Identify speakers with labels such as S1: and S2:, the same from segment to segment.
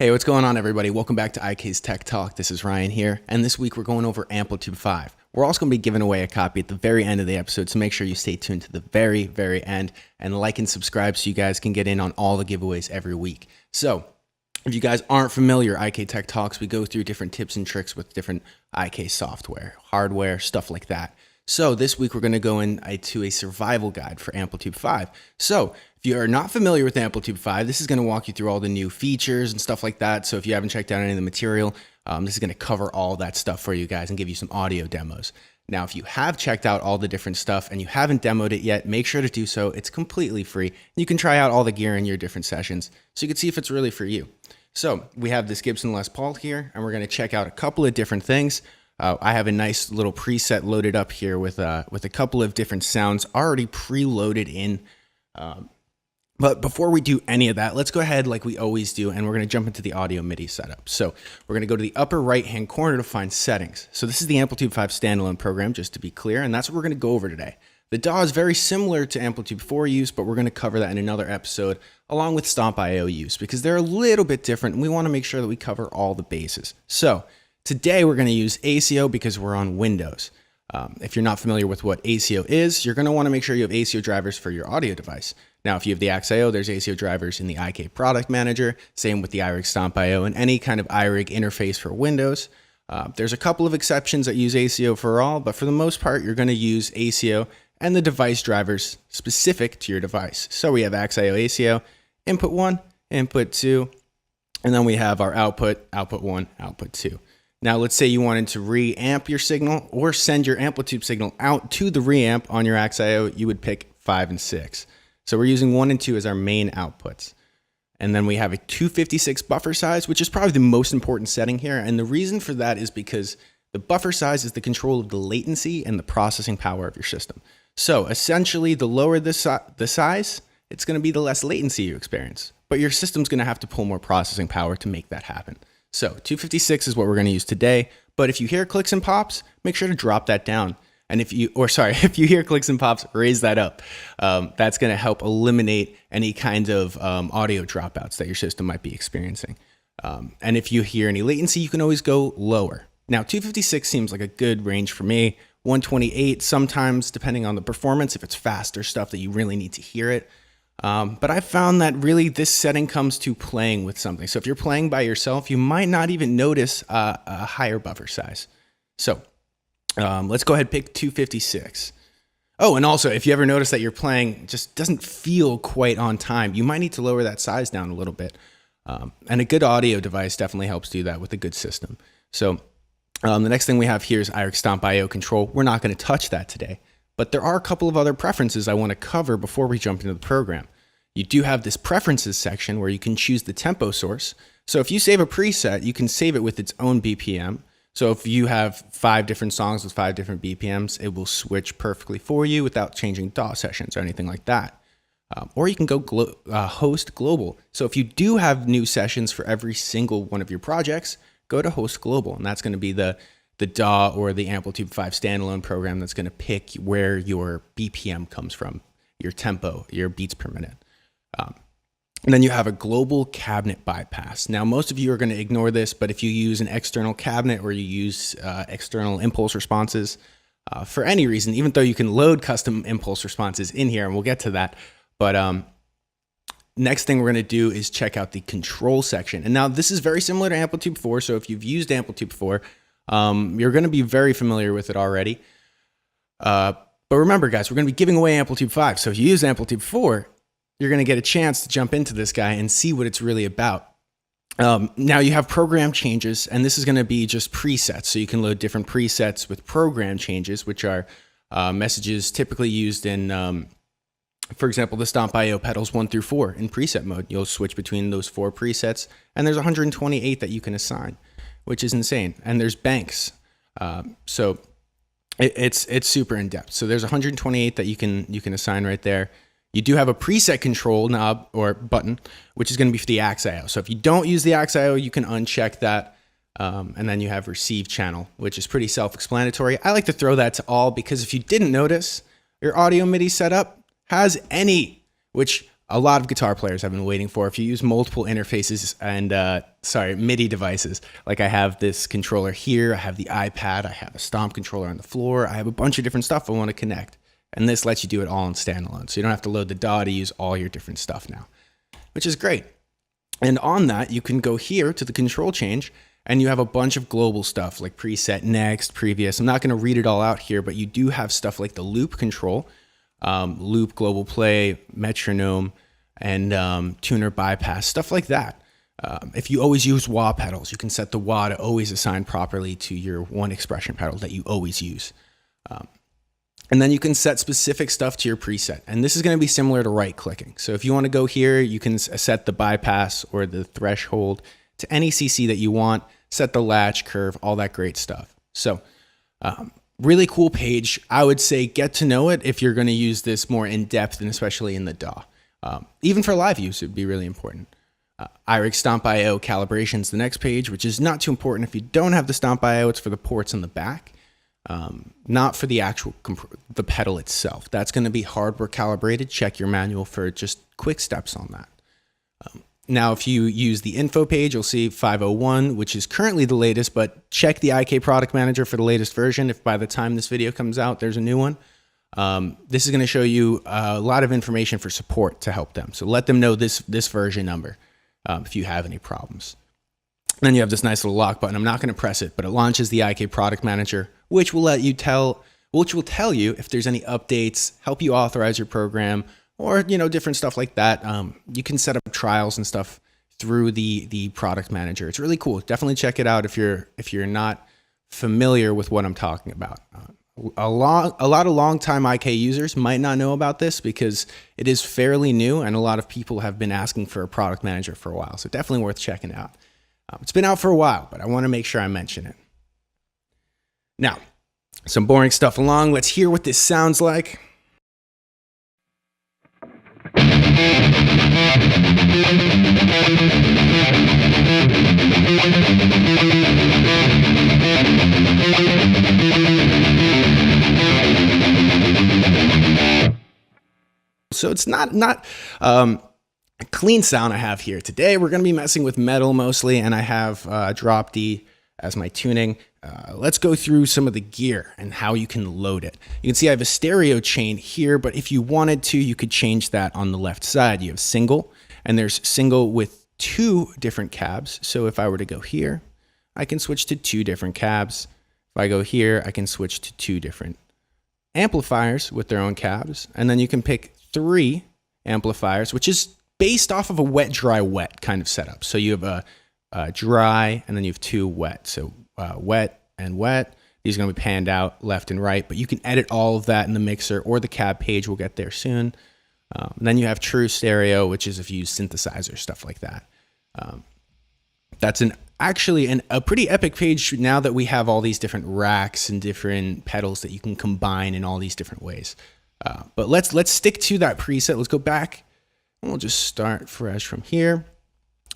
S1: Hey, what's going on, everybody? Welcome back to IK's Tech Talk. This is Ryan here, and this week we're going over AmpliTube 5. We're also going to be giving away a copy at the very end of the episode, so make sure you stay tuned to the very, very end and like and subscribe so you guys can get in on all the giveaways every week. So, if you guys aren't familiar, IK Tech Talks, we go through different tips and tricks with different IK software, hardware, stuff like that. So this week we're going to go into a survival guide for AmpliTube 5. So if you are not familiar with AmpliTube 5, this is going to walk you through all the new features and stuff like that. So if you haven't checked out any of the material, this is going to cover all that stuff for you guys and give you some audio demos. Now, if you have checked out all the different stuff and you haven't demoed it yet, make sure to do so. It's completely free. You can try out all the gear in your different sessions so you can see if it's really for you. So we have this Gibson Les Paul here, and we're going to check out a couple of different things. I have a nice little preset loaded up here with a couple of different sounds already preloaded in. But before we do any of that, let's go ahead like we always do, and we're going to jump into the audio MIDI setup. So we're going to go to the upper right-hand corner to find settings. So this is the AmpliTube 5 standalone program, just to be clear, and that's what we're going to go over today. The DAW is very similar to AmpliTube 4 use, but we're going to cover that in another episode, along with Stomp.io use, because they're a little bit different, and we want to make sure that we cover all the bases. So today we're going to use ACO because we're on Windows. If you're not familiar with what ACO is, you're going to want to make sure you have ACO drivers for your audio device. Now, if you have the AXIO, there's ACO drivers in the IK Product Manager, same with the iRig Stomp.io and any kind of iRig interface for Windows. There's a couple of exceptions that use ACO for all, but for the most part, you're going to use ACO and the device drivers specific to your device. So we have AXIO ACO, input 1, input 2, and then we have our output 1, output 2. Now, let's say you wanted to reamp your signal or send your AmpliTube signal out to the reamp on your AXIO, you would pick 5 and 6. So we're using 1 and 2 as our main outputs. And then we have a 256 buffer size, which is probably the most important setting here. And the reason for that is because the buffer size is the control of the latency and the processing power of your system. So essentially, the lower the size, it's going to be the less latency you experience. But your system's going to have to pull more processing power to make that happen. So 256 is what we're going to use today, but if you hear clicks and pops, make sure to drop that down. And if you hear clicks and pops, raise that up. That's going to help eliminate any kind of audio dropouts that your system might be experiencing. And if you hear any latency, you can always go lower. Now, 256 seems like a good range for me. 128 sometimes, depending on the performance, if it's faster stuff that you really need to hear it. But I found that really this setting comes to playing with something. So if you're playing by yourself, you might not even notice a higher buffer size. So let's go ahead and pick 256. Oh, and also if you ever notice that your playing just doesn't feel quite on time, you might need to lower that size down a little bit. And a good audio device definitely helps do that with a good system. So the next thing we have here is iRig Stomp.io control. We're not going to touch that today. But there are a couple of other preferences I want to cover before we jump into the program. You do have this preferences section where you can choose the tempo source. So if you save a preset, you can save it with its own BPM. So if you have 5 different songs with 5 different BPMs, it will switch perfectly for you without changing DAW sessions or anything like that. Or you can go host global. So if you do have new sessions for every single one of your projects, go to host global, and that's going to be the DAW or the AmpliTube 5 standalone program that's going to pick where your BPM comes from, your tempo, your beats per minute. And then you have a global cabinet bypass. Now, most of you are going to ignore this, but if you use an external cabinet or you use external impulse responses for any reason, even though you can load custom impulse responses in here, and we'll get to that. But next thing we're going to do is check out the control section. And now this is very similar to AmpliTube 4. So if you've used AmpliTube 4, you're going to be very familiar with it already. But remember, guys, we're going to be giving away AmpliTube 5. So if you use AmpliTube 4, you're going to get a chance to jump into this guy and see what it's really about. Now you have program changes, and this is going to be just presets. So you can load different presets with program changes, which are messages typically used in, for example, the Stomp.io pedals 1 through 4 in preset mode. You'll switch between those 4 presets, and there's 128 that you can assign, which is insane. And there's banks. So it's super in depth. So there's 128 that you can assign right there. You do have a preset control knob or button, which is going to be for the AXIO. So if you don't use the AXIO, you can uncheck that. And then you have receive channel, which is pretty self-explanatory. I like to throw that to all because if you didn't notice, your audio MIDI setup has any, which a lot of guitar players have been waiting for. If you use multiple interfaces and, MIDI devices, like I have this controller here, I have the iPad, I have a stomp controller on the floor, I have a bunch of different stuff I want to connect. And this lets you do it all in standalone. So you don't have to load the DAW to use all your different stuff now, which is great. And on that, you can go here to the control change, and you have a bunch of global stuff like preset, next, previous. I'm not going to read it all out here, but you do have stuff like the loop control, loop, global play, metronome, and tuner bypass, stuff like that. If you always use wah pedals, you can set the wah to always assign properly to your one expression pedal that you always use. And then you can set specific stuff to your preset. And this is going to be similar to right clicking. So if you want to go here, you can set the bypass or the threshold to any CC that you want, set the latch, curve, all that great stuff. So really cool page. I would say get to know it if you're going to use this more in depth, and especially in the DAW. Even for live use, it would be really important. iRig Stomp IO calibration is the next page, which is not too important. If you don't have the Stomp IO, it's for the ports on the back. Not for the actual the pedal itself. That's going to be hardware calibrated. Check your manual for just quick steps on that. Now, if you use the info page, you'll see 501, which is currently the latest, but check the IK Product Manager for the latest version. If by the time this video comes out, there's a new one. This is going to show you a lot of information for support to help them. So let them know this version number if you have any problems. Then you have this nice little lock button. I'm not going to press it, but it launches the IK Product Manager, which will tell you if there's any updates, help you authorize your program, or different stuff like that. You can set up trials and stuff through the Product Manager. It's really cool. Definitely check it out if you're not familiar with what I'm talking about. A lot of longtime IK users might not know about this because it is fairly new, and a lot of people have been asking for a Product Manager for a while. So definitely worth checking out. It's been out for a while, but I want to make sure I mention it. Now, some boring stuff along. Let's hear what this sounds like. So it's not a clean sound I have here. Today we're going to be messing with metal mostly, and I have drop D as my tuning. Let's go through some of the gear and how you can load it. You can see I have a stereo chain here, but if you wanted to, you could change that on the left side. You have single, and there's single with 2 different cabs. So if I were to go here, I can switch to 2 different cabs. If I go here, I can switch to 2 different amplifiers with their own cabs. And then you can pick 3 amplifiers, which is based off of a wet, dry, wet kind of setup. So you have a dry, and then you have 2 wet. So wet and wet. These are going to be panned out left and right, but you can edit all of that in the mixer or the cab page. We'll get there soon. Then you have true stereo, which is if you use synthesizer, stuff like that. That's actually a pretty epic page now that we have all these different racks and different pedals that you can combine in all these different ways. But let's stick to that preset. Let's go back, and we'll just start fresh from here.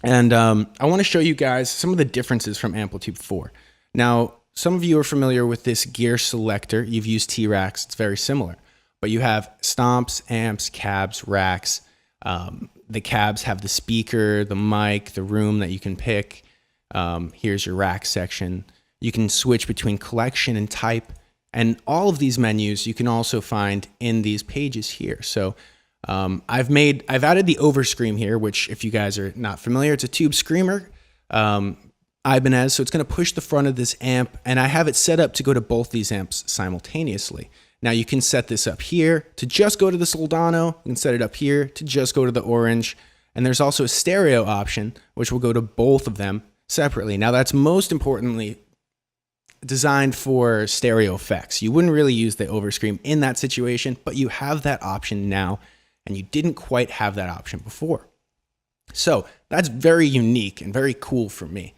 S1: And I want to show you guys some of the differences from AmpliTube 4. Now, some of you are familiar with this gear selector. You've used T-Racks. It's very similar. But you have stomps, amps, cabs, racks. The cabs have the speaker, the mic, the room that you can pick. Here's your rack section. You can switch between collection and type. And all of these menus you can also find in these pages here. So I've added the overscream here, which if you guys are not familiar, it's a tube screamer. Ibanez, so it's going to push the front of this amp, and I have it set up to go to both these amps simultaneously. Now you can set this up here to just go to the Soldano. You can set it up here to just go to the Orange. And there's also a stereo option, which will go to both of them separately. Now that's most importantly designed for stereo effects. You wouldn't really use the overscream in that situation, but you have that option now, and you didn't quite have that option before. So that's very unique and very cool for me.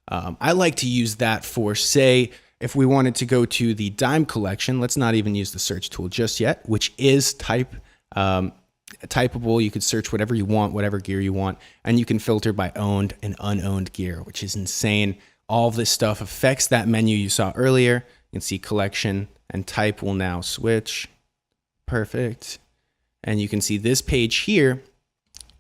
S1: I like to use that for, say, if we wanted to go to the dime collection, let's not even use the search tool just yet, which is typeable. You could search whatever you want, whatever gear you want, and you can filter by owned and unowned gear, which is insane. All of this stuff affects that menu you saw earlier. You can see collection and type will now switch. Perfect. And you can see this page here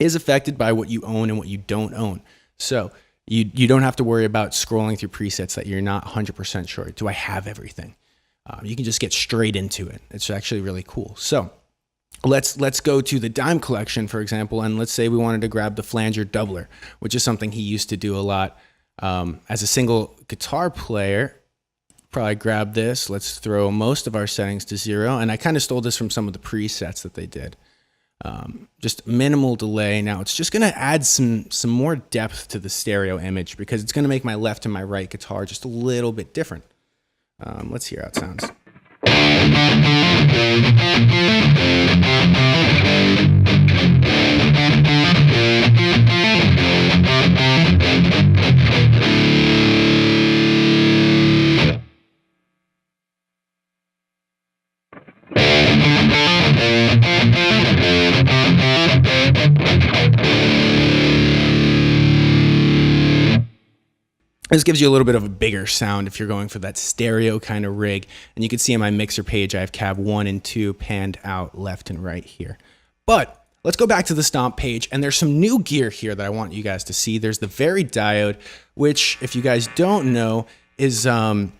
S1: is affected by what you own and what you don't own. So you don't have to worry about scrolling through presets that you're not 100% sure. Do I have everything? You can just get straight into it. It's actually really cool. So let's go to the dime collection, for example, and let's say we wanted to grab the flanger doubler, which is something he used to do a lot as a single guitar player. Probably grab this. Let's throw most of our settings to 0. And I kind of stole this from some of the presets that they did. Just minimal delay. Now it's just going to add some more depth to the stereo image because it's going to make my left and my right guitar just a little bit different. Let's hear how it sounds. This gives you a little bit of a bigger sound if you're going for that stereo kind of rig. And you can see on my mixer page, I have cab 1 and 2 panned out left and right here. But let's go back to the stomp page, and there's some new gear here that I want you guys to see. There's the Very Diode, which, if you guys don't know, is a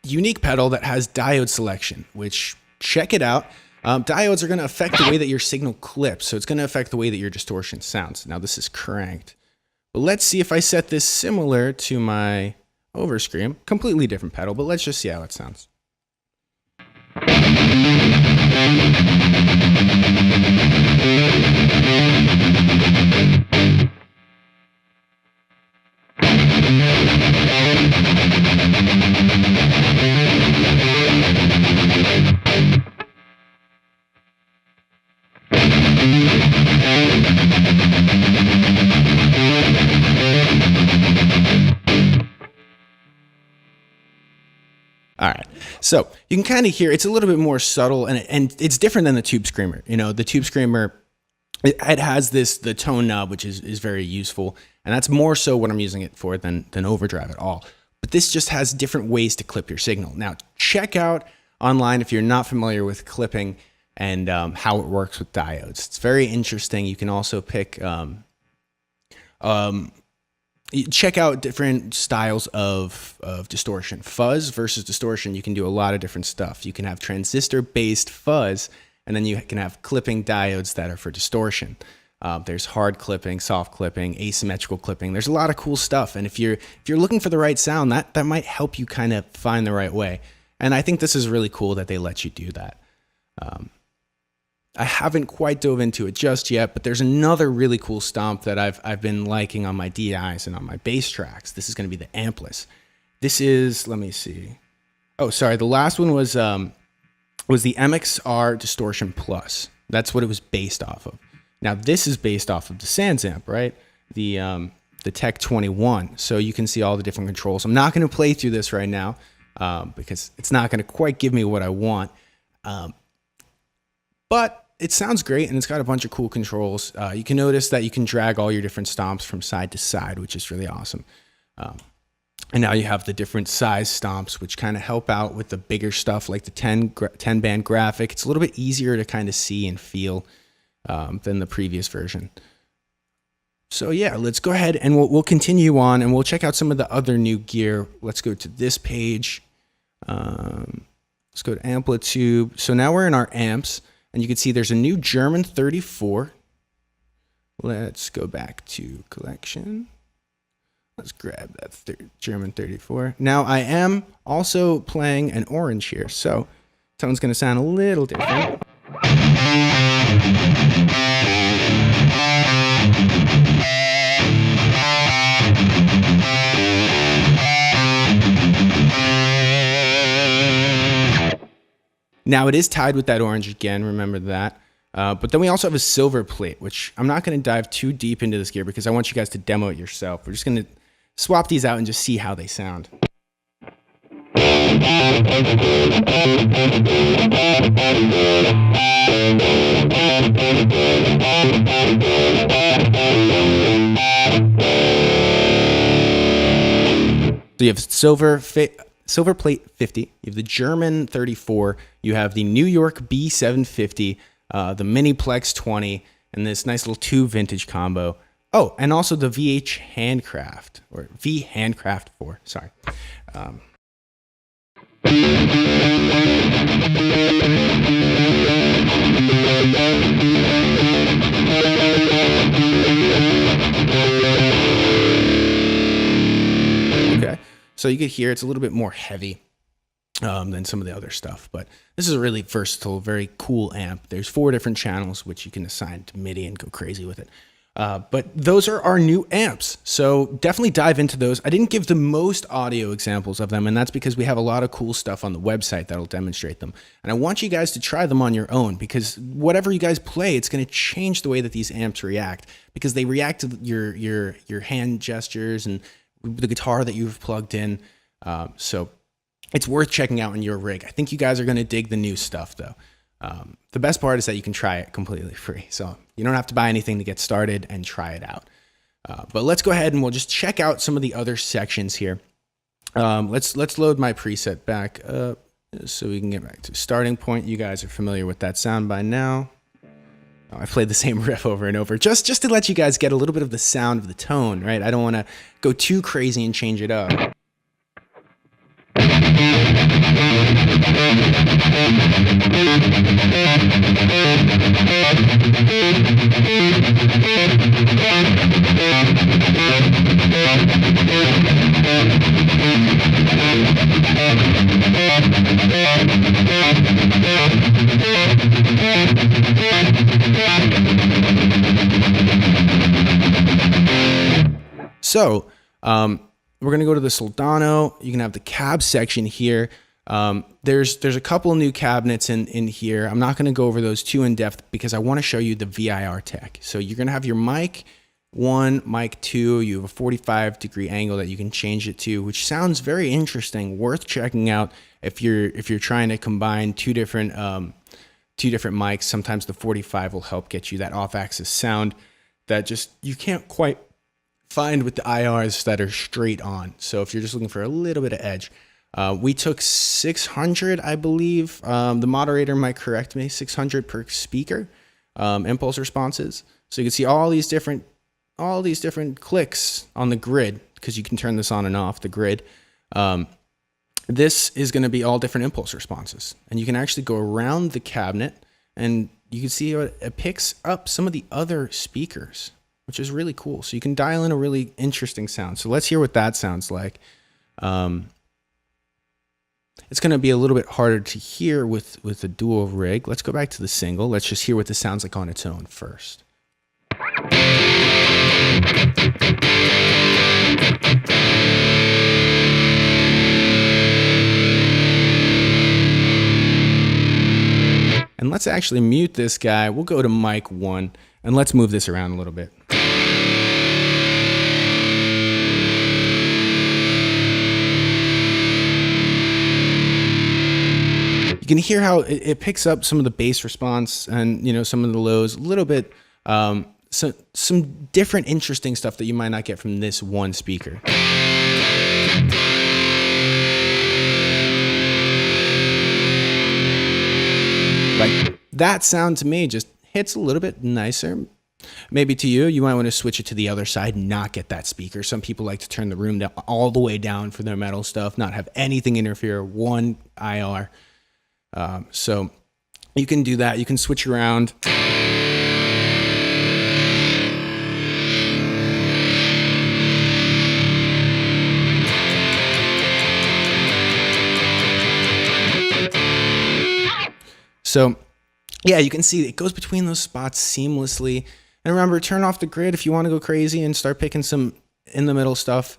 S1: unique pedal that has diode selection, which, check it out. Diodes are going to affect the way that your signal clips, so it's going to affect the way that your distortion sounds. Now this is cranked. But let's see if I set this similar to my Overscream. Completely different pedal, but let's just see how it sounds. All right, so you can kind of hear it's a little bit more subtle, and it's different than the Tube Screamer. You know, the Tube Screamer, it has the tone knob, which is very useful, and that's more so what I'm using it for than overdrive at all. But this just has different ways to clip your signal. Now, check out online if you're not familiar with clipping and how it works with diodes. It's very interesting. You can also pick check out different styles of distortion. Fuzz versus distortion, you can do a lot of different stuff. You can have transistor-based fuzz, and then you can have clipping diodes that are for distortion. There's hard clipping, soft clipping, asymmetrical clipping. There's a lot of cool stuff, and if you're looking for the right sound, that might help you kind of find the right way. And I think this is really cool that they let you do that. I haven't quite dove into it just yet, but there's another really cool stomp that I've been liking on my DIs and on my bass tracks. This is going to be the Ampless. This is, let me see. Oh, sorry. The last one was the MXR Distortion Plus. That's what it was based off of. Now this is based off of the Sans amp, right? The Tech 21. So you can see all the different controls. I'm not going to play through this right now because it's not going to quite give me what I want. But it sounds great, and it's got a bunch of cool controls. You can notice that you can drag all your different stomps from side to side, which is really awesome. And now you have the different size stomps, which kind of help out with the bigger stuff, like the 10-band graphic. It's a little bit easier to kind of see and feel than the previous version. So yeah, let's go ahead and we'll continue on, and we'll check out some of the other new gear. Let's go to this page. Let's go to AmpliTube. So now we're in our amps. And you can see there's a new German 34. Let's go back to collection. Let's grab that German 34. Now I am also playing an orange here, so tone's going to sound a little different. Now it is tied with that orange again, remember that. But then we also have a silver plate, which I'm not going to dive too deep into this gear because I want you guys to demo it yourself. We're just going to swap these out and just see how they sound. So you have Silver Plate 50, you have the German 34, you have the New York B750, the Miniplex 20, and this nice little tube vintage combo. Oh, and also the VH Handcraft, or V Handcraft 4, sorry. Okay, so you can hear it's a little bit more heavy than some of the other stuff, but this is a really versatile, very cool amp. There's 4 different channels which you can assign to MIDI and go crazy with it. But those are our new amps, so definitely dive into those. I didn't give the most audio examples of them, and that's because we have a lot of cool stuff on the website that'll demonstrate them. And I want you guys to try them on your own, because whatever you guys play, it's going to change the way that these amps react, because they react to your hand gestures and the guitar that you've plugged in. So it's worth checking out in your rig. I think you guys are going to dig the new stuff, though. The best part is that you can try it completely free. So you don't have to buy anything to get started and try it out. But let's go ahead and we'll just check out some of the other sections here. Let's load my preset back up so we can get back to starting point. You guys are familiar with that sound by now. I played the same riff over and over just to let you guys get a little bit of the sound of the tone, right? I don't want to go too crazy and change it up. So, we're going to go to the Soldano. You can have the cab section here. There's a couple of new cabinets in here. I'm not going to go over those too in depth because I want to show you the VIR tech. So you're going to have your mic 1, mic 2. You have a 45-degree angle that you can change it to, which sounds very interesting. Worth checking out if you're trying to combine two different mics. Sometimes the 45 will help get you that off-axis sound that just you can't quite find with the IRs that are straight on. So if you're just looking for a little bit of edge, we took 600, I believe. The moderator might correct me, 600 per speaker impulse responses. So you can see all these different clicks on the grid, because you can turn this on and off the grid. This is going to be all different impulse responses, and you can actually go around the cabinet and you can see it picks up some of the other speakers, which is really cool. So you can dial in a really interesting sound. So let's hear what that sounds like. It's going to be a little bit harder to hear with a dual rig. Let's go back to the single. Let's just hear what this sounds like on its own first. And let's actually mute this guy. We'll go to mic 1 and let's move this around a little bit. You can hear how it picks up some of the bass response and, you know, some of the lows a little bit. So some different interesting stuff that you might not get from this one speaker. Like that sound to me just hits a little bit nicer. Maybe to you, you might want to switch it to the other side and not get that speaker. Some people like to turn the room down all the way down for their metal stuff, not have anything interfere, one IR. So you can do that. You can switch around. So yeah, you can see it goes between those spots seamlessly. And remember, turn off the grid if you want to go crazy and start picking some in the middle stuff.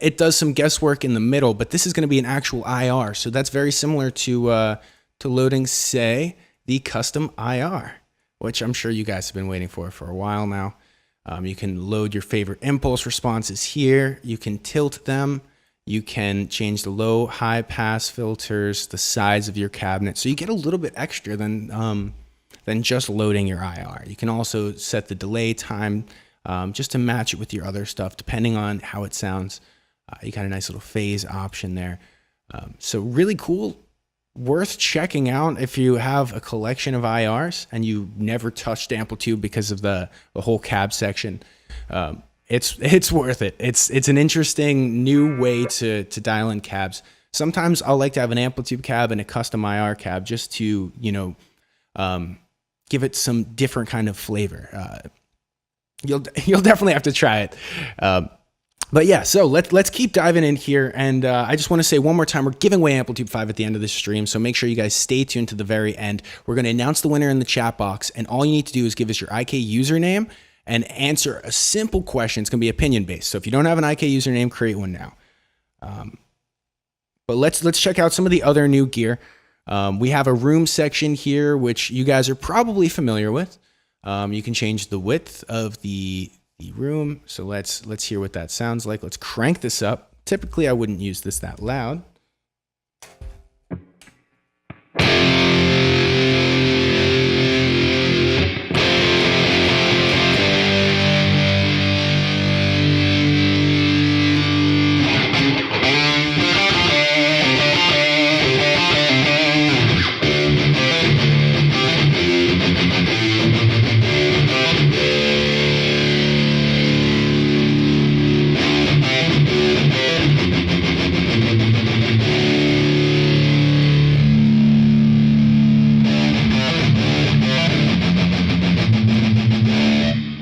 S1: It does some guesswork in the middle, but this is going to be an actual IR. So that's very similar to loading, say, the custom IR, which I'm sure you guys have been waiting for a while now. You can load your favorite impulse responses here. You can tilt them. You can change the low, high pass filters, the size of your cabinet. So you get a little bit extra than just loading your IR. You can also set the delay time just to match it with your other stuff, depending on how it sounds. You got a nice little phase option there. So really cool worth checking out if you have a collection of IRs and you never touched AmpliTube because of the whole cab section. It's worth it. It's an interesting new way to dial in cabs. Sometimes I'll like to have an AmpliTube cab and a custom IR cab just to, give it some different kind of flavor. You'll definitely have to try it. But yeah, so let's keep diving in here. And I just want to say one more time, we're giving away AmpliTube 5 at the end of this stream. So make sure you guys stay tuned to the very end. We're going to announce the winner in the chat box. And all you need to do is give us your IK username and answer a simple question. It's going to be opinion based. So if you don't have an IK username, create one now. But let's check out some of the other new gear. We have a room section here, which you guys are probably familiar with. You can change the width of the room. So let's hear what that sounds like. Let's crank this up. Typically, I wouldn't use this that loud.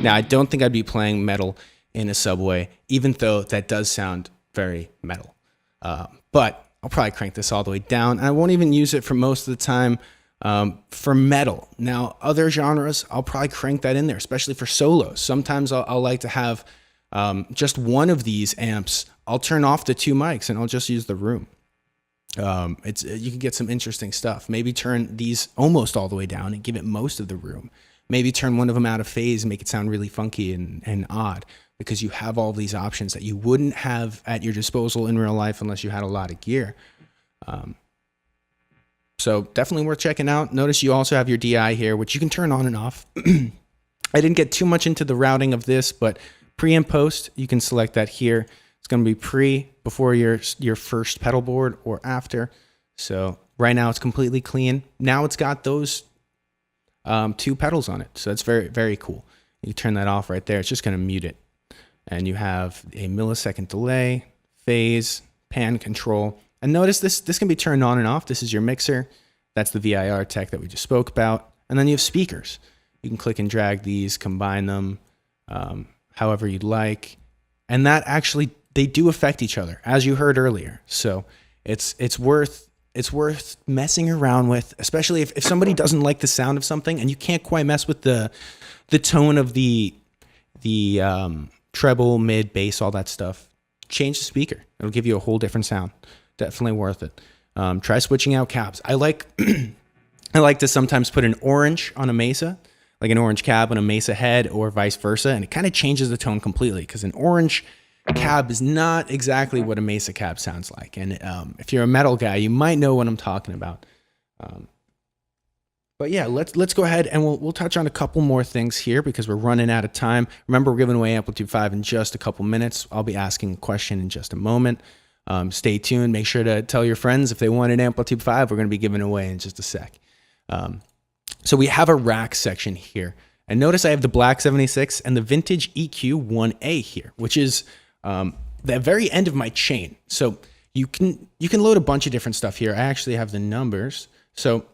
S1: Now, I don't think I'd be playing metal in a subway, even though that does sound very metal. But I'll probably crank this all the way down. And I won't even use it for most of the time for metal. Now, other genres, I'll probably crank that in there, especially for solos. Sometimes I'll like to have just one of these amps. I'll turn off the two mics and I'll just use the room. You can get some interesting stuff. Maybe turn these almost all the way down and give it most of the room. Maybe turn one of them out of phase and make it sound really funky and odd, because you have all these options that you wouldn't have at your disposal in real life unless you had a lot of gear. So definitely worth checking out. Notice you also have your DI here, which you can turn on and off. I didn't get too much into the routing of this, but pre and post, you can select that here. It's going to be before your first pedal board or after. So right now it's completely clean. Now it's got those two pedals on it. So that's very, very cool. You turn that off right there. It's just going to mute it. And you have a millisecond delay, phase, pan control. And notice this can be turned on and off. This is your mixer. That's the VIR tech that we just spoke about. And then you have speakers. You can click and drag these, combine them however you'd like. And that actually, they do affect each other, as you heard earlier. So it's worth messing around with, especially if somebody doesn't like the sound of something and you can't quite mess with the tone of the treble, mid, bass, all that stuff. Change the speaker. It'll give you a whole different sound. Definitely worth it. Try switching out cabs. I like to sometimes put an orange on a Mesa, like an orange cab on a Mesa head, or vice versa, and it kind of changes the tone completely, because an orange cab is not exactly what a Mesa cab sounds like. And if you're a metal guy, you might know what I'm talking about. But yeah, let's go ahead and we'll touch on a couple more things here, because we're running out of time. Remember, we're giving away AmpliTube 5 in just a couple minutes. I'll be asking a question in just a moment. Stay tuned. Make sure to tell your friends if they want an AmpliTube 5. We're going to be giving away in just a sec. So we have a rack section here. And notice I have the Black 76 and the Vintage EQ 1A here, which is the very end of my chain. So you can load a bunch of different stuff here. I actually have the numbers. So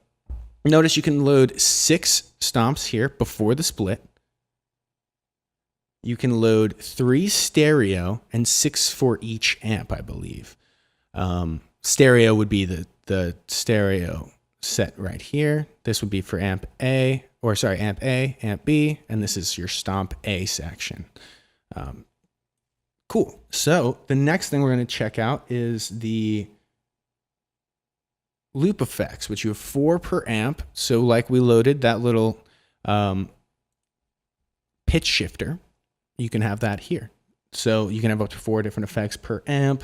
S1: notice you can load 6 stomps here before the split. You can load 3 stereo and 6 for each amp, I believe. Stereo would be the stereo set right here. This would be for amp A, amp B, and this is your stomp A section. Cool. So the next thing we're going to check out is the loop effects, which you have 4 per amp. So like we loaded that little pitch shifter, you can have that here. So you can have up to 4 different effects per amp.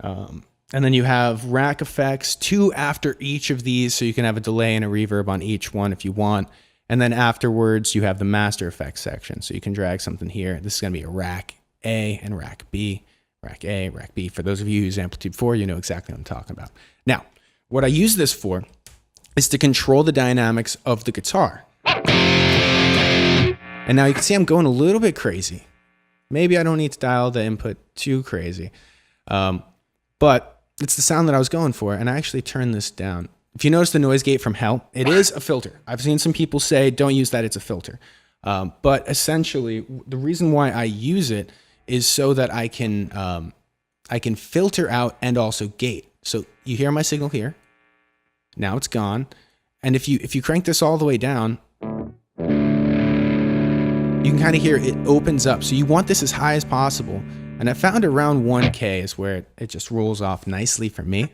S1: And then you have rack effects, 2 after each of these. So you can have a delay and a reverb on each one if you want. And then afterwards, you have the master effects section. So you can drag something here. This is going to be a rack A and rack B. Rack A, rack B. For those of you who use AmpliTube 4, you know exactly what I'm talking about. Now, what I use this for is to control the dynamics of the guitar. And now you can see I'm going a little bit crazy. Maybe I don't need to dial the input too crazy. But it's the sound that I was going for, and I actually turned this down. If you notice the noise gate from hell, it is a filter. I've seen some people say, don't use that, it's a filter. But essentially, the reason why I use it is so that I can filter out and also gate. So you hear my signal here. Now it's gone. And if you crank this all the way down, you can kind of hear it opens up. So you want this as high as possible. And I found around 1K is where it just rolls off nicely for me.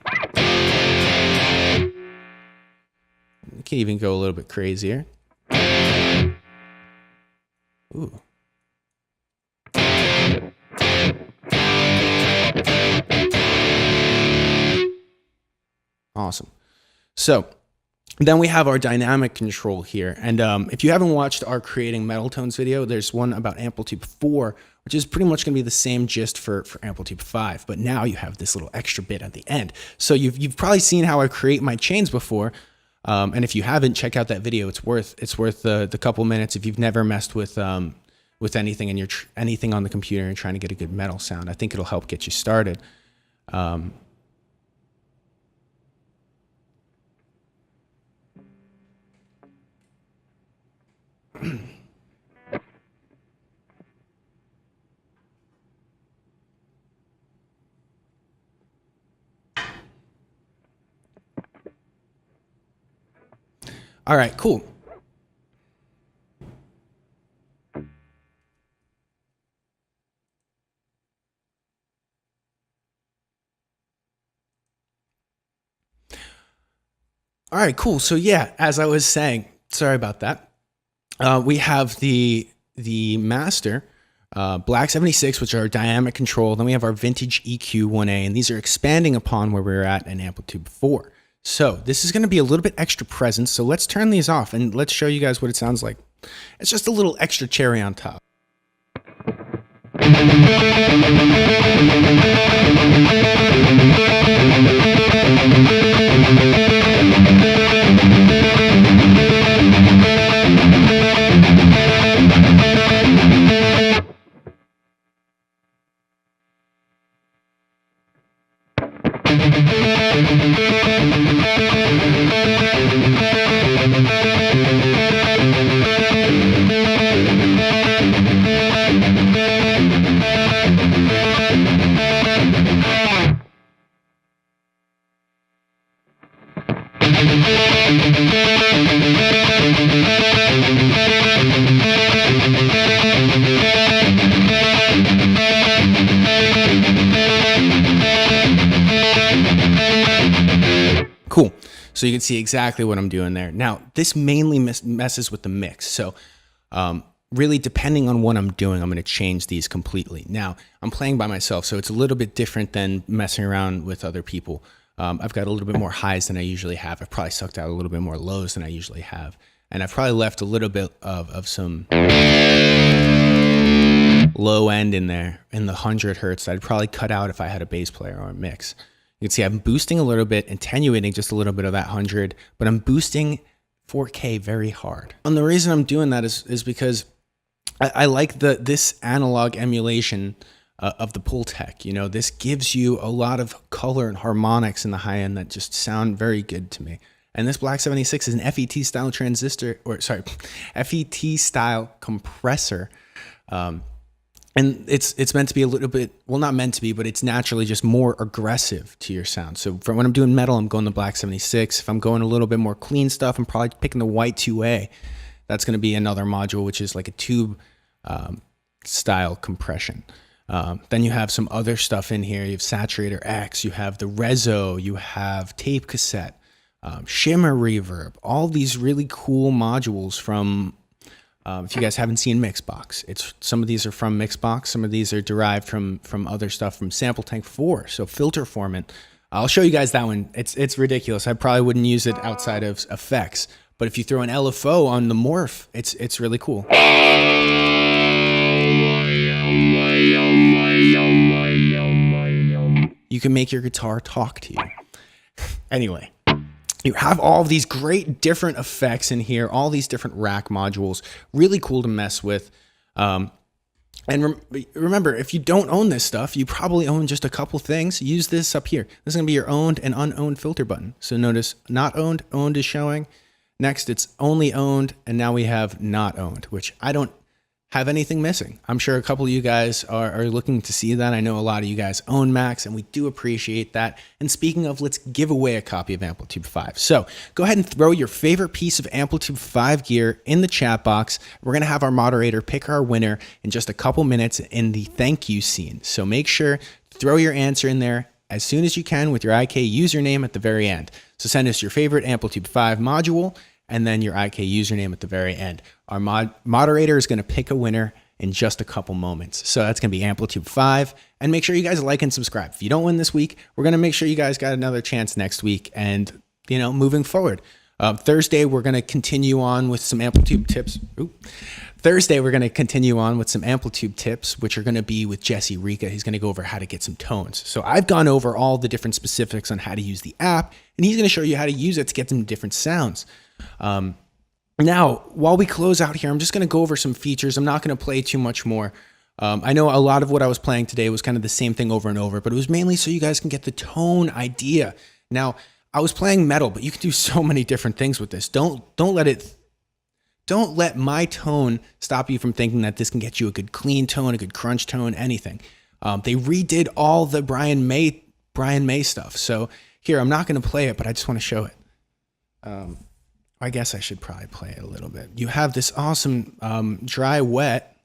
S1: You can even go a little bit crazier. Ooh. Awesome. So then we have our dynamic control here. And if you haven't watched our Creating Metal Tones video, there's one about AmpliTube 4, which is pretty much going to be the same gist for AmpliTube 5. But now you have this little extra bit at the end. So you've probably seen how I create my chains before. And if you haven't, check out that video. It's worth the couple minutes if you've never messed with anything and you're anything on the computer and trying to get a good metal sound. I think it'll help get you started. All right, cool. All right, cool. So yeah, as I was saying, sorry about that. We have the master, Black 76, which are our dynamic control. Then we have our vintage EQ 1A, and these are expanding upon where we were at in AmpliTube 4. So this is going to be a little bit extra presence. So let's turn these off and let's show you guys what it sounds like. It's just a little extra cherry on top. Cool. So you can see exactly what I'm doing there. Now, this mainly messes with the mix. So really, depending on what I'm doing, I'm going to change these completely. Now, I'm playing by myself, so it's a little bit different than messing around with other people. I've got a little bit more highs than I usually have. I've probably sucked out a little bit more lows than I usually have. And I've probably left a little bit of some low end in there in the 100 hertz that I'd probably cut out if I had a bass player or a mix. You can see I'm boosting a little bit, attenuating just a little bit of that 100, but I'm boosting 4K very hard. And the reason I'm doing that is because I like this analog emulation of the Pultec. You know, this gives you a lot of color and harmonics in the high end that just sound very good to me. And this Black 76 is an FET style transistor, or sorry, FET style compressor. And it's meant to be a little bit, well, not meant to be, but it's naturally just more aggressive to your sound. So for when I'm doing metal, I'm going the Black 76. If I'm going a little bit more clean stuff, I'm probably picking the White 2A. That's going to be another module, which is like a tube style compression. Then you have some other stuff in here. You have Saturator X, you have the Rezo, you have Tape Cassette, Shimmer Reverb, all these really cool modules from... if you guys haven't seen Mixbox, some of these are from Mixbox, some of these are derived from other stuff from Sample Tank 4. So filter formant. I'll show you guys that one. It's ridiculous. I probably wouldn't use it outside of effects, but if you throw an LFO on the morph, it's really cool. You can make your guitar talk to you. Anyway. You have all of these great different effects in here, all these different rack modules, really cool to mess with. Remember, if you don't own this stuff, you probably own just a couple things. Use this up here. This is going to be your owned and unowned filter button. So notice not owned, owned is showing. Next, it's only owned, and now we have not owned, which I don't have anything missing. I'm sure a couple of you guys are looking to see that. I know a lot of you guys own Macs, and we do appreciate that. And speaking of, let's give away a copy of AmpliTube 5. So go ahead and throw your favorite piece of AmpliTube 5 gear in the chat box. We're going to have our moderator pick our winner in just a couple minutes in the thank you scene. So make sure to throw your answer in there as soon as you can with your IK username at the very end. So send us your favorite AmpliTube 5 module and then your IK username at the very end. Our moderator is going to pick a winner in just a couple moments. So that's going to be AmpliTube 5. And make sure you guys like and subscribe. If you don't win this week, we're going to make sure you guys got another chance next week and, moving forward. Thursday, we're going to continue on with some AmpliTube tips. Thursday, we're going to continue on with some AmpliTube tips, which are going to be with Jesse Rica. He's going to go over how to get some tones. So I've gone over all the different specifics on how to use the app, and he's going to show you how to use it to get some different sounds. Now, while we close out here, I'm just going to go over some features. I'm not going to play too much more. I know a lot of what I was playing today was kind of the same thing over and over, but it was mainly so you guys can get the tone idea. Now, I was playing metal, but you can do so many different things with this. Don't let my tone stop you from thinking that this can get you a good clean tone, a good crunch tone, anything. They redid all the Brian May stuff. So here, I'm not going to play it, but I just want to show it. I guess I should probably play it a little bit. You have this awesome dry wet.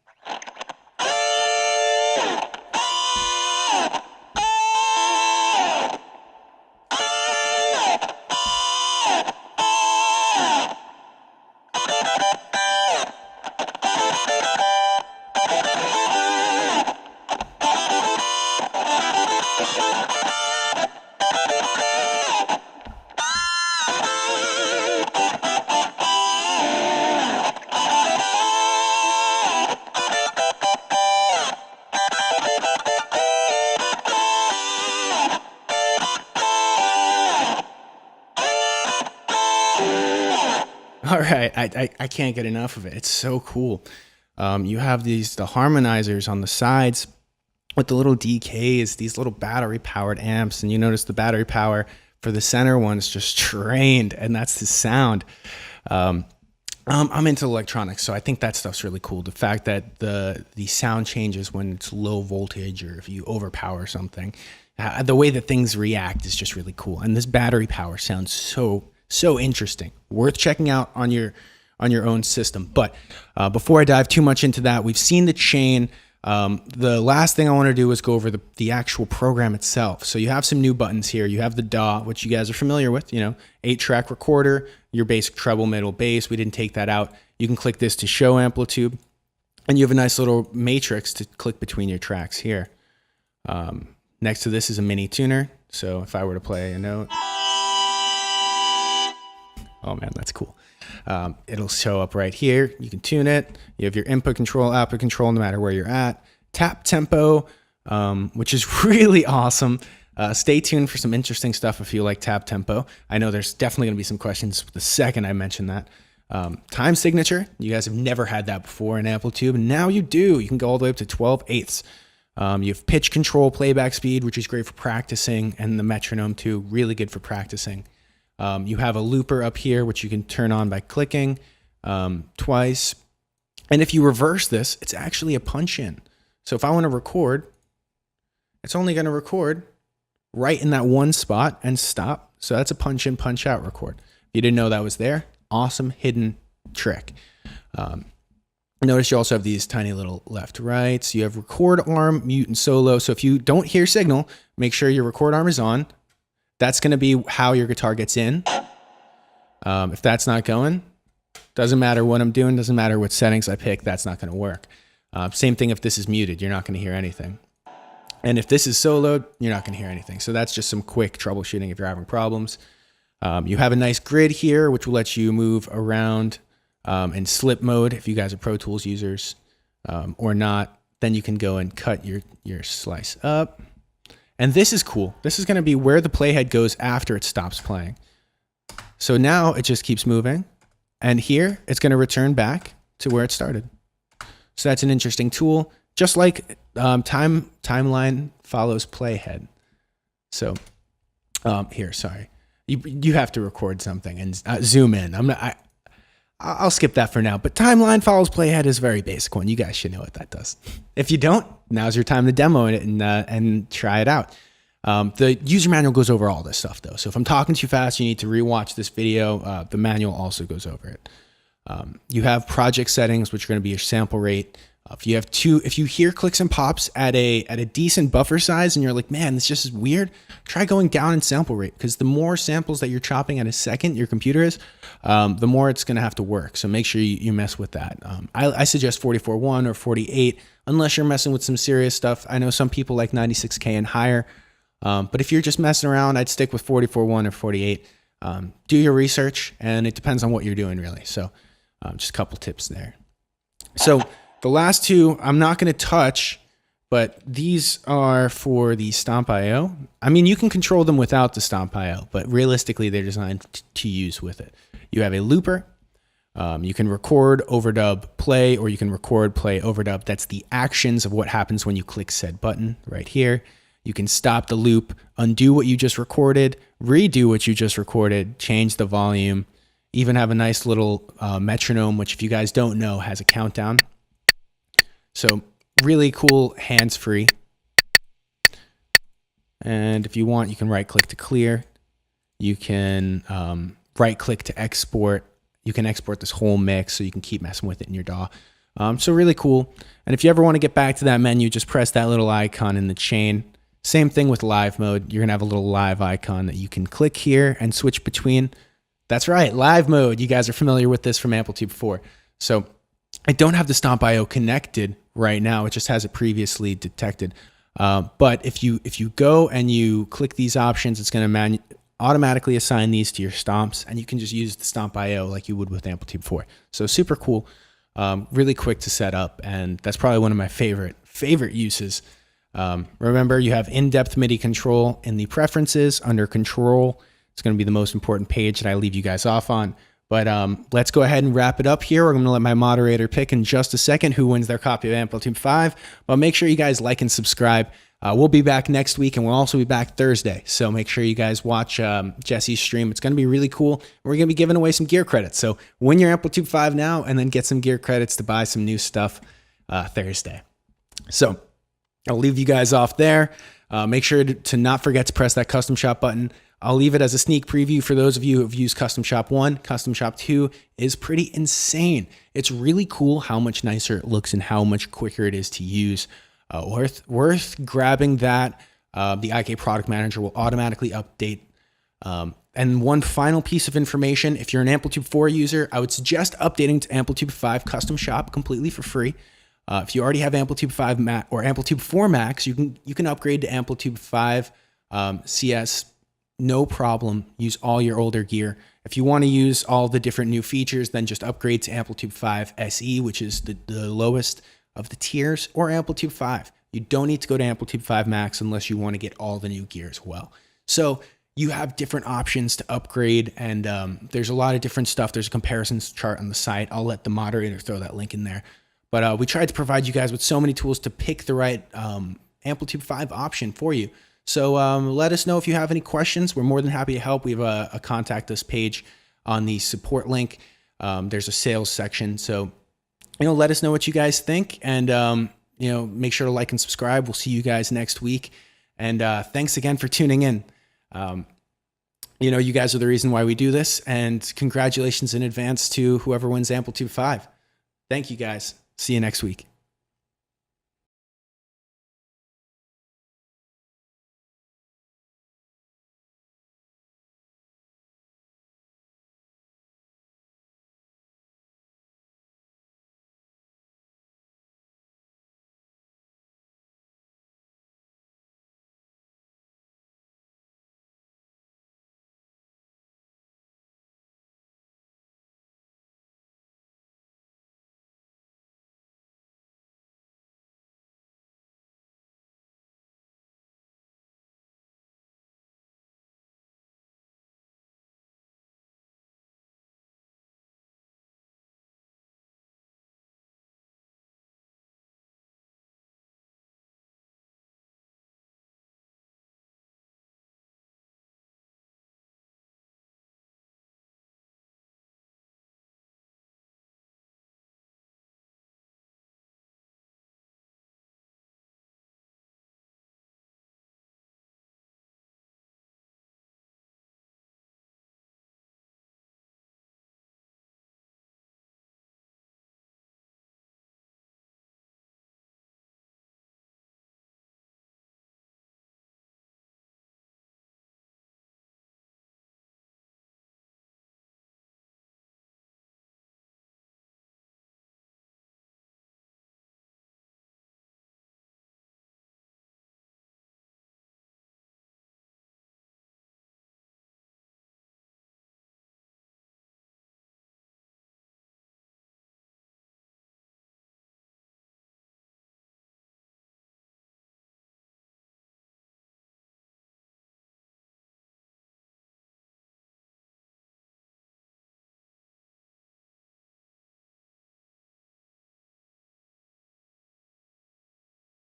S1: All right, I can't get enough of it. It's so cool. You have the harmonizers on the sides with the little DKs, these little battery-powered amps, and you notice the battery power for the center one is just drained, and that's the sound. I'm into electronics, so I think that stuff's really cool. The fact that the sound changes when it's low voltage or if you overpower something, the way that things react is just really cool. And this battery power sounds so interesting, worth checking out on your own system. But before I dive too much into that, we've seen the chain. The last thing I want to do is go over the actual program itself. So you have some new buttons here. You have the DAW, which you guys are familiar with, 8-track recorder, your basic treble, middle, bass. We didn't take that out. You can click this to show AmpliTube, and you have a nice little matrix to click between your tracks here. Next to this is a mini tuner. So if I were to play a note, oh man, that's cool. It'll show up right here. You can tune it. You have your input control, output control, no matter where you're at. Tap tempo, which is really awesome. Stay tuned for some interesting stuff if you like tap tempo. I know there's definitely going to be some questions the second I mention that. Time signature. You guys have never had that before in AmpliTube, and now you do. You can go all the way up to 12/8. You have pitch control, playback speed, which is great for practicing, and the metronome too, really good for practicing. You have a looper up here, which you can turn on by clicking twice. And if you reverse this, it's actually a punch in. So if I want to record, it's only going to record right in that one spot and stop. So that's a punch in, punch out record. If you didn't know that was there, awesome hidden trick. Notice you also have these tiny little left rights. You have record arm, mute, and solo. So if you don't hear signal, make sure your record arm is on. That's going to be how your guitar gets in. If that's not going, doesn't matter what I'm doing, doesn't matter what settings I pick, that's not going to work. Same thing if this is muted, you're not going to hear anything. And if this is soloed, you're not going to hear anything. So that's just some quick troubleshooting if you're having problems. You have a nice grid here, which will let you move around in slip mode if you guys are Pro Tools users or not. Then you can go and cut your slice up. And this is cool. This is going to be where the playhead goes after it stops playing. So now it just keeps moving. And here it's going to return back to where it started. So that's an interesting tool. Just like timeline follows playhead. So here, sorry. You have to record something and zoom in. I'll skip that for now. But timeline follows playhead is a very basic one. You guys should know what that does. If you don't, now's your time to demo it and try it out. The user manual goes over all this stuff though. So if I'm talking too fast, you need to rewatch this video. The manual also goes over it. You have project settings, which are going to be your sample rate. If you hear clicks and pops at a decent buffer size and you're like, man, this just is weird, try going down in sample rate, because the more samples that you're chopping at a second, your computer is, the more it's going to have to work. So make sure you mess with that. I suggest 44.1 or 48, unless you're messing with some serious stuff. I know some people like 96K and higher, but if you're just messing around, I'd stick with 44.1 or 48. Do your research, and it depends on what you're doing really. So just a couple tips there. So the last two I'm not going to touch, but these are for the Stomp.io. I mean, you can control them without the Stomp.io, but realistically, they're designed to use with it. You have a looper. You can record, overdub, play, or you can record, play, overdub. That's the actions of what happens when you click said button right here. You can stop the loop, undo what you just recorded, redo what you just recorded, change the volume, even have a nice little metronome, which if you guys don't know, has a countdown. So really cool, hands-free. And if you want, you can right-click to clear. You can right-click to export. You can export this whole mix so you can keep messing with it in your DAW. So really cool. And if you ever want to get back to that menu, just press that little icon in the chain. Same thing with live mode. You're going to have a little live icon that you can click here and switch between. That's right, live mode. You guys are familiar with this from AmpliTube 4. So I don't have the Stomp.io connected right now. It just has it previously detected. But if you go and you click these options, it's going to automatically assign these to your stomps, and you can just use the Stomp.io like you would with AmpliTube 4. So super cool, really quick to set up, and that's probably one of my favorite uses. Remember, you have in-depth MIDI control in the preferences under control. It's going to be the most important page that I leave you guys off on. But let's go ahead and wrap it up here. We're going to let my moderator pick in just a second who wins their copy of AmpliTube 5. But make sure you guys like and subscribe. We'll be back next week, and we'll also be back Thursday. So make sure you guys watch Jesse's stream. It's going to be really cool. We're going to be giving away some gear credits. So win your AmpliTube 5 now and then get some gear credits to buy some new stuff Thursday. So I'll leave you guys off there. Make sure to not forget to press that Custom Shop button. I'll leave it as a sneak preview for those of you who have used Custom Shop 1. Custom Shop 2 is pretty insane. It's really cool how much nicer it looks and how much quicker it is to use. Worth grabbing that. The IK Product Manager will automatically update. And one final piece of information, if you're an AmpliTube 4 user, I would suggest updating to AmpliTube 5 Custom Shop completely for free. If you already have AmpliTube 5 Max or AmpliTube 4 Max, you can upgrade to AmpliTube 5 CS. No problem. Use all your older gear. If you want to use all the different new features, then just upgrade to AmpliTube 5 SE, which is the lowest of the tiers, or AmpliTube 5. You don't need to go to AmpliTube 5 Max unless you want to get all the new gear as well. So you have different options to upgrade, and there's a lot of different stuff. There's a comparisons chart on the site. I'll let the moderator throw that link in there. But we tried to provide you guys with so many tools to pick the right AmpliTube 5 option for you. So let us know if you have any questions. We're more than happy to help. We have a contact us page on the support link. There's a sales section. So, let us know what you guys think, and, make sure to like and subscribe. We'll see you guys next week. And thanks again for tuning in. You guys are the reason why we do this, and congratulations in advance to whoever wins AmpliTube 5. Thank you guys. See you next week.